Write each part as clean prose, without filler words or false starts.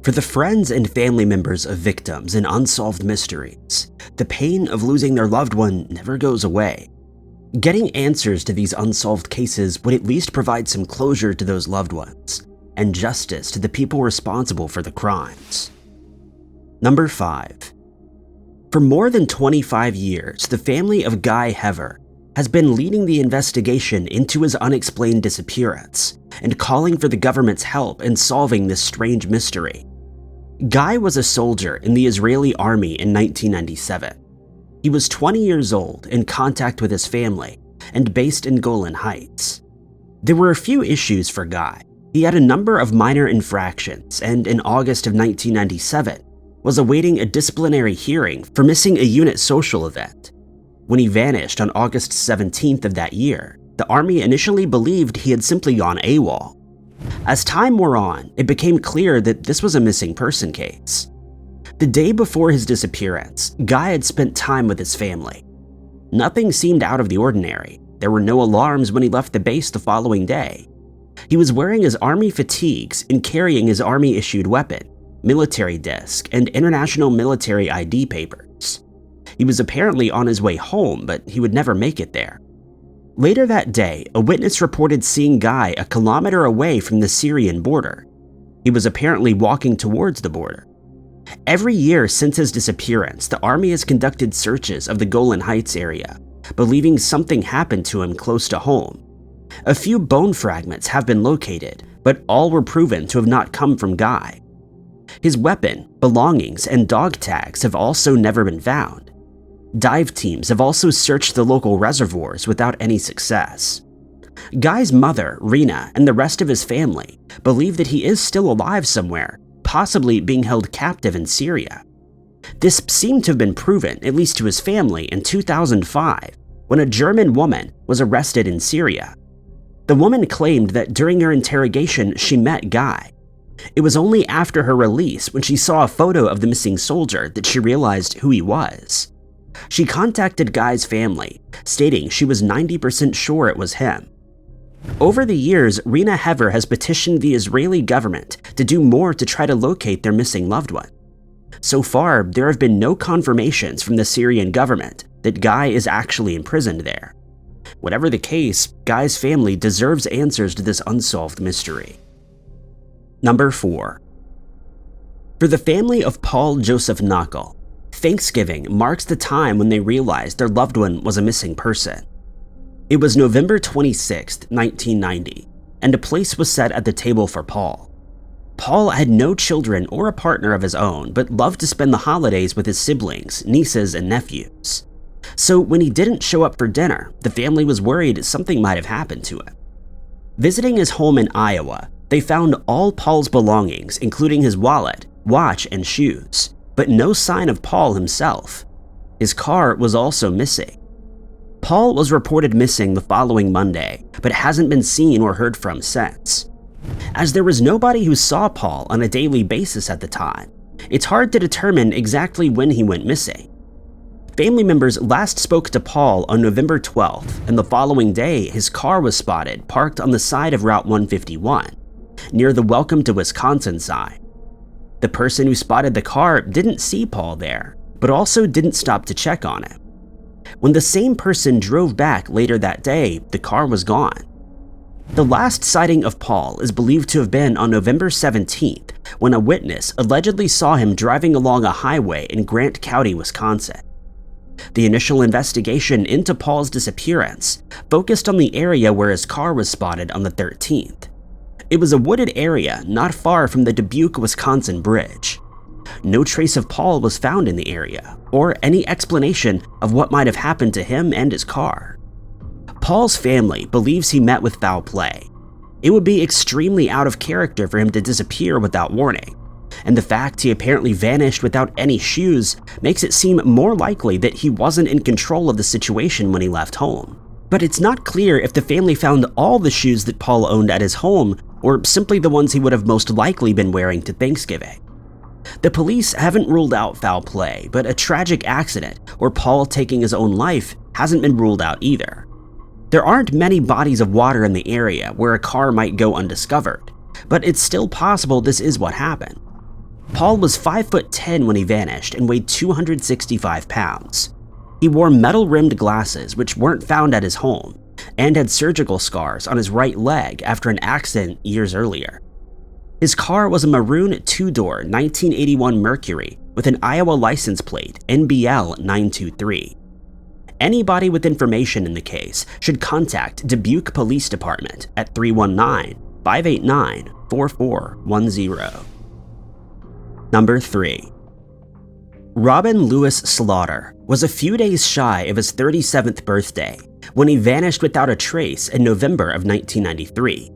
For the friends and family members of victims in unsolved mysteries, the pain of losing their loved one never goes away. Getting answers to these unsolved cases would at least provide some closure to those loved ones, and justice to the people responsible for the crimes. Number 5. For more than 25 years, the family of Guy Heever has been leading the investigation into his unexplained disappearance and calling for the government's help in solving this strange mystery. Guy was a soldier in the Israeli army in 1997. He was 20 years old, in contact with his family, and based in Golan Heights. There were a few issues for Guy. He had a number of minor infractions, and in August of 1997, was awaiting a disciplinary hearing for missing a unit social event. When he vanished on August 17th of that year, the Army initially believed he had simply gone AWOL. As time wore on, it became clear that this was a missing person case. The day before his disappearance, Guy had spent time with his family. Nothing seemed out of the ordinary. There were no alarms when he left the base the following day. He was wearing his Army fatigues and carrying his Army-issued weapon, military disc, and international military ID papers. He was apparently on his way home, but he would never make it there. Later that day, a witness reported seeing Guy a kilometer away from the Syrian border. He was apparently walking towards the border. Every year since his disappearance, the Army has conducted searches of the Golan Heights area, believing something happened to him close to home. A few bone fragments have been located, but all were proven to have not come from Guy. His weapon, belongings, and dog tags have also never been found. Dive teams have also searched the local reservoirs without any success. Guy's mother, Rena, and the rest of his family believe that he is still alive somewhere, possibly being held captive in Syria. This seemed to have been proven, at least to his family, in 2005, when a German woman was arrested in Syria. The woman claimed that during her interrogation she met Guy. It was only after her release, when she saw a photo of the missing soldier, that she realized who he was. She contacted Guy's family, stating she was 90% sure it was him. Over the years, Rena Heever has petitioned the Israeli government to do more to try to locate their missing loved one. So far, there have been no confirmations from the Syrian government that Guy is actually imprisoned there. Whatever the case, Guy's family deserves answers to this unsolved mystery. Number 4. For the family of Paul Joseph Knuckle, Thanksgiving marks the time when they realized their loved one was a missing person. It was November 26, 1990, and a place was set at the table for Paul. Paul had no children or a partner of his own, but loved to spend the holidays with his siblings, nieces, and nephews. So when he didn't show up for dinner, the family was worried something might have happened to him. Visiting his home in Iowa, they found all Paul's belongings, including his wallet, watch, and shoes, but no sign of Paul himself. His car was also missing. Paul was reported missing the following Monday, but hasn't been seen or heard from since. As there was nobody who saw Paul on a daily basis at the time, it's hard to determine exactly when he went missing. Family members last spoke to Paul on November 12th, and the following day his car was spotted parked on the side of Route 151, near the Welcome to Wisconsin sign. The person who spotted the car didn't see Paul there, but also didn't stop to check on him. When the same person drove back later that day, the car was gone. The last sighting of Paul is believed to have been on November 17th, when a witness allegedly saw him driving along a highway in Grant County, Wisconsin. The initial investigation into Paul's disappearance focused on the area where his car was spotted on the 13th. It was a wooded area not far from the Dubuque, Wisconsin bridge. No trace of Paul was found in the area, or any explanation of what might have happened to him and his car. Paul's family believes he met with foul play. It would be extremely out of character for him to disappear without warning, and the fact he apparently vanished without any shoes makes it seem more likely that he wasn't in control of the situation when he left home. But it's not clear if the family found all the shoes that Paul owned at his home, or simply the ones he would have most likely been wearing to Thanksgiving. The police haven't ruled out foul play, but a tragic accident or Paul taking his own life hasn't been ruled out either. There aren't many bodies of water in the area where a car might go undiscovered, but it's still possible this is what happened. Paul was 5'10" when he vanished and weighed 265 pounds. He wore metal-rimmed glasses which weren't found at his home, and had surgical scars on his right leg after an accident years earlier. His car was a maroon two-door 1981 Mercury with an Iowa license plate NBL 923. Anybody with information in the case should contact Dubuque Police Department at 319-589-4410. Number 3. Robin Louis Slaughter was a few days shy of his 37th birthday when he vanished without a trace in November of 1993.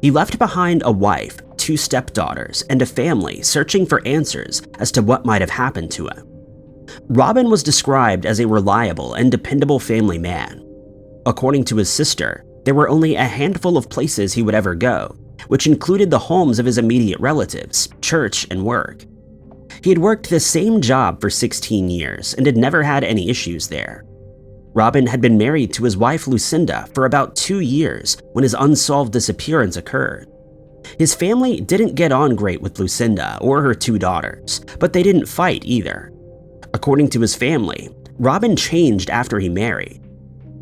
He left behind a wife, 2 stepdaughters, and a family searching for answers as to what might have happened to him. Robin was described as a reliable and dependable family man. According to his sister, there were only a handful of places he would ever go, which included the homes of his immediate relatives, church, and work. He had worked the same job for 16 years and had never had any issues there. Robin had been married to his wife Lucinda for about 2 years when his unsolved disappearance occurred. His family didn't get on great with Lucinda or her 2 daughters, but they didn't fight either. According to his family, Robin changed after he married.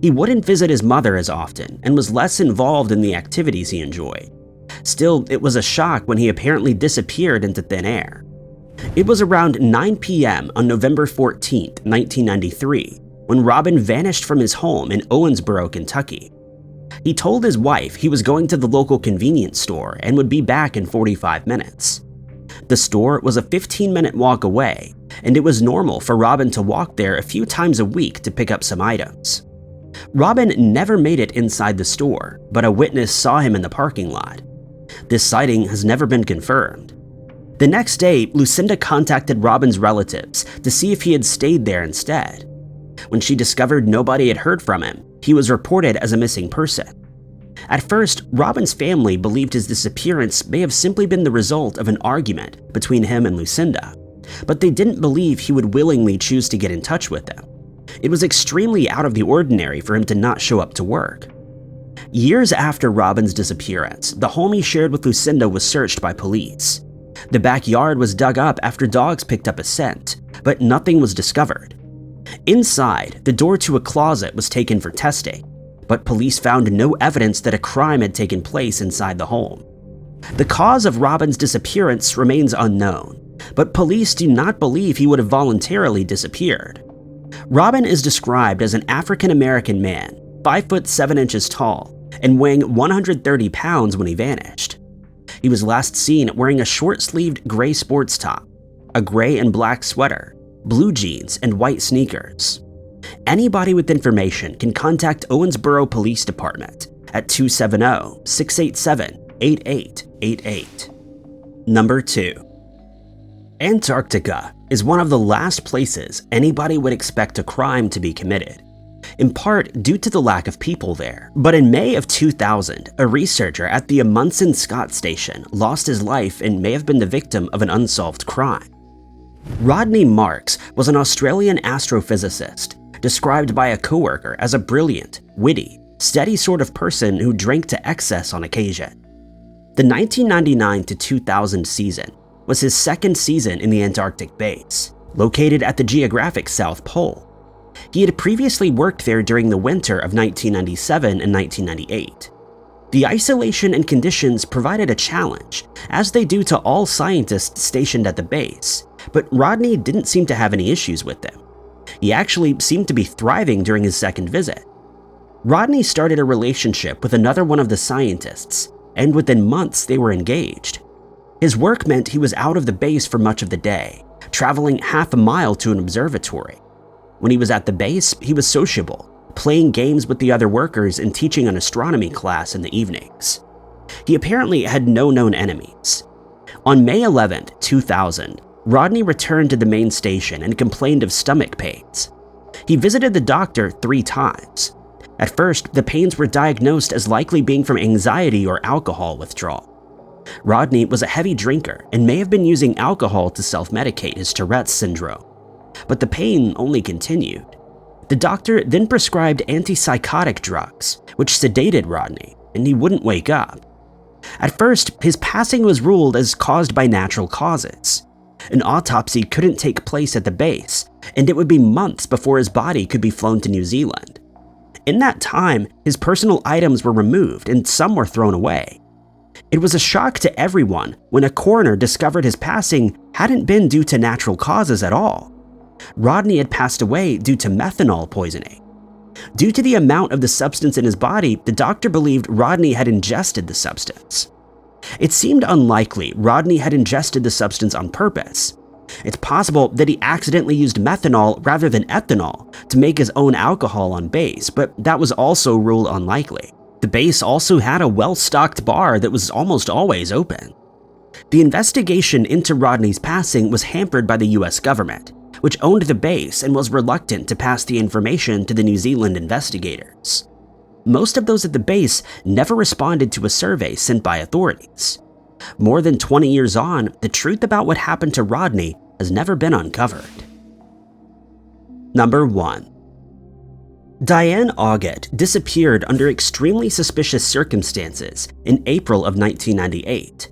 He wouldn't visit his mother as often and was less involved in the activities he enjoyed. Still, it was a shock when he apparently disappeared into thin air. It was around 9 p.m. on November 14, 1993, when Robin vanished from his home in Owensboro, Kentucky. He told his wife he was going to the local convenience store and would be back in 45 minutes. The store was a 15-minute walk away, and it was normal for Robin to walk there a few times a week to pick up some items. Robin never made it inside the store, but a witness saw him in the parking lot. This sighting has never been confirmed. The next day, Lucinda contacted Robin's relatives to see if he had stayed there instead. When she discovered nobody had heard from him, he was reported as a missing person. At first, Robin's family believed his disappearance may have simply been the result of an argument between him and Lucinda, but they didn't believe he would willingly choose to get in touch with them. It was extremely out of the ordinary for him to not show up to work. Years after Robin's disappearance, the home he shared with Lucinda was searched by police. The backyard was dug up after dogs picked up a scent, but nothing was discovered. Inside, the door to a closet was taken for testing, but police found no evidence that a crime had taken place inside the home. The cause of Robin's disappearance remains unknown, but police do not believe he would have voluntarily disappeared. Robin is described as an African-American man, 5'7" tall, and weighing 130 pounds when he vanished. He was last seen wearing a short-sleeved gray sports top, a gray and black sweater, blue jeans, and white sneakers. Anybody with information can contact Owensboro Police Department at 270-687-8888. Number 2. Antarctica is one of the last places anybody would expect a crime to be committed, in part due to the lack of people there. But in May of 2000, a researcher at the Amundsen Scott Station lost his life and may have been the victim of an unsolved crime. Rodney Marks was an Australian astrophysicist, described by a coworker as a brilliant, witty, steady sort of person who drank to excess on occasion. The 1999 to 2000 season was his second season in the Antarctic base, located at the geographic South Pole. He had previously worked there during the winter of 1997 and 1998. The isolation and conditions provided a challenge, as they do to all scientists stationed at the base, but Rodney didn't seem to have any issues with them. He actually seemed to be thriving during his second visit. Rodney started a relationship with another one of the scientists, and within months they were engaged. His work meant he was out of the base for much of the day, traveling half a mile to an observatory. When he was at the base, he was sociable, playing games with the other workers and teaching an astronomy class in the evenings. He apparently had no known enemies. On May 11, 2000, Rodney returned to the main station and complained of stomach pains. He visited the doctor 3 times. At first, the pains were diagnosed as likely being from anxiety or alcohol withdrawal. Rodney was a heavy drinker and may have been using alcohol to self-medicate his Tourette's syndrome, but the pain only continued. The doctor then prescribed antipsychotic drugs, which sedated Rodney, and he wouldn't wake up. At first, his passing was ruled as caused by natural causes. An autopsy couldn't take place at the base, and it would be months before his body could be flown to New Zealand. In that time, his personal items were removed and some were thrown away. It was a shock to everyone when a coroner discovered his passing hadn't been due to natural causes at all. Rodney had passed away due to methanol poisoning. Due to the amount of the substance in his body, the doctor believed Rodney had ingested the substance. It seemed unlikely Rodney had ingested the substance on purpose. It's possible that he accidentally used methanol rather than ethanol to make his own alcohol on base, but that was also ruled unlikely. The base also had a well-stocked bar that was almost always open. The investigation into Rodney's passing was hampered by the US government, which owned the base and was reluctant to pass the information to the New Zealand investigators. Most of those at the base never responded to a survey sent by authorities. More than 20 years on, the truth about what happened to Rodney has never been uncovered. Number 1. Diane Autry disappeared under extremely suspicious circumstances in April of 1998.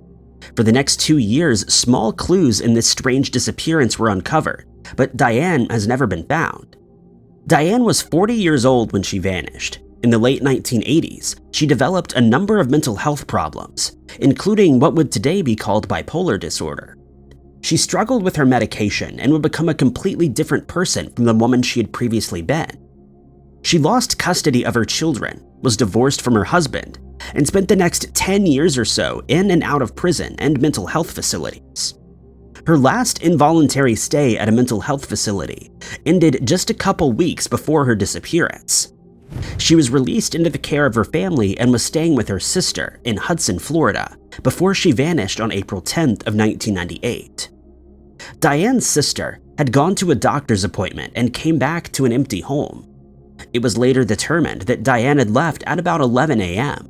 For the next 2 years, small clues in this strange disappearance were uncovered, but Diane has never been found. Diane was 40 years old when she vanished. In the late 1980s, she developed a number of mental health problems, including what would today be called bipolar disorder. She struggled with her medication and would become a completely different person from the woman she had previously been. She lost custody of her children, was divorced from her husband, and spent the next 10 years or so in and out of prison and mental health facilities. Her last involuntary stay at a mental health facility ended just a couple weeks before her disappearance. She was released into the care of her family and was staying with her sister in Hudson, Florida, before she vanished on April 10th of 1998. Diane's sister had gone to a doctor's appointment and came back to an empty home. It was later determined that Diane had left at about 11 a.m.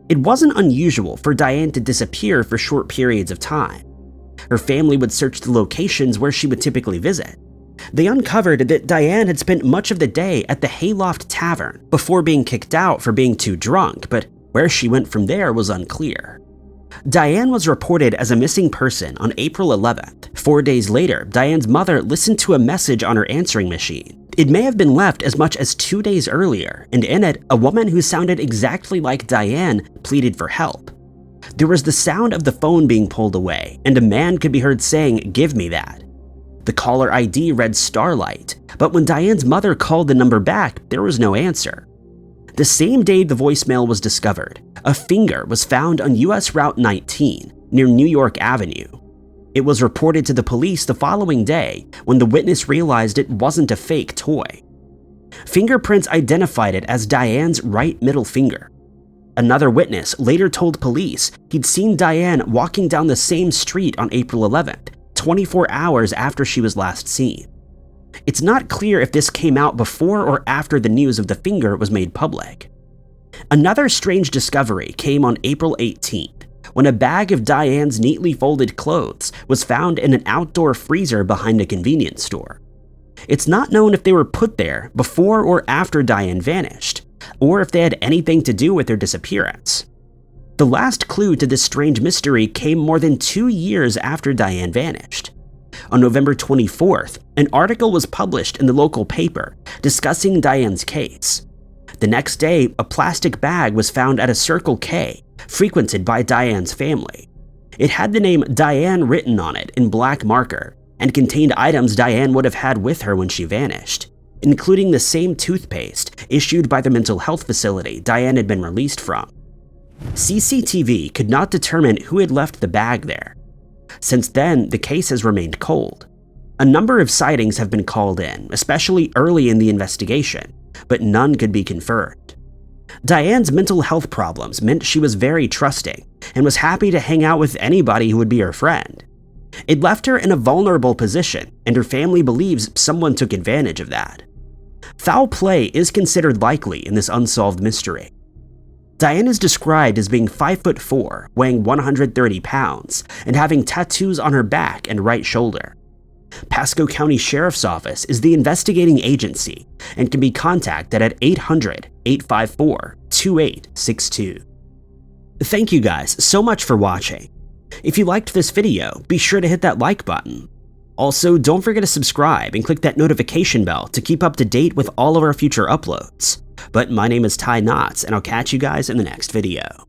It wasn't unusual for Diane to disappear for short periods of time. Her family would search the locations where she would typically visit. They uncovered that Diane had spent much of the day at the Hayloft Tavern before being kicked out for being too drunk, but where she went from there was unclear. Diane was reported as a missing person on April 11th. 4 days later, Diane's mother listened to a message on her answering machine. It may have been left as much as 2 days earlier, and in it, a woman who sounded exactly like Diane pleaded for help. There was the sound of the phone being pulled away, and a man could be heard saying, "Give me that." The caller ID read Starlight, but when Diane's mother called the number back, there was no answer. The same day the voicemail was discovered, a finger was found on US Route 19 near New York Avenue. It was reported to the police the following day when the witness realized it wasn't a fake toy. Fingerprints identified it as Diane's right middle finger. Another witness later told police he'd seen Diane walking down the same street on April 11th, 24 hours after she was last seen. It's not clear if this came out before or after the news of the finger was made public. Another strange discovery came on April 18th, when a bag of Diane's neatly folded clothes was found in an outdoor freezer behind a convenience store. It's not known if they were put there before or after Diane vanished, or if they had anything to do with her disappearance. The last clue to this strange mystery came more than 2 years after Diane vanished. On November 24th, an article was published in the local paper discussing Diane's case. The next day, a plastic bag was found at a Circle K, frequented by Diane's family. It had the name Diane written on it in black marker and contained items Diane would have had with her when she vanished, including the same toothpaste issued by the mental health facility Diane had been released from. CCTV could not determine who had left the bag there. Since then, the case has remained cold. A number of sightings have been called in, especially early in the investigation, but none could be confirmed. Diane's mental health problems meant she was very trusting and was happy to hang out with anybody who would be her friend. It left her in a vulnerable position, and her family believes someone took advantage of that. Foul play is considered likely in this unsolved mystery. Diane is described as being 5'4", weighing 130 pounds, and having tattoos on her back and right shoulder. Pasco County Sheriff's Office is the investigating agency and can be contacted at 800-854-2862. Thank you guys so much for watching. If you liked this video, be sure to hit that like button. Also, don't forget to subscribe and click that notification bell to keep up to date with all of our future uploads. But my name is Ty Knotts, and I'll catch you guys in the next video.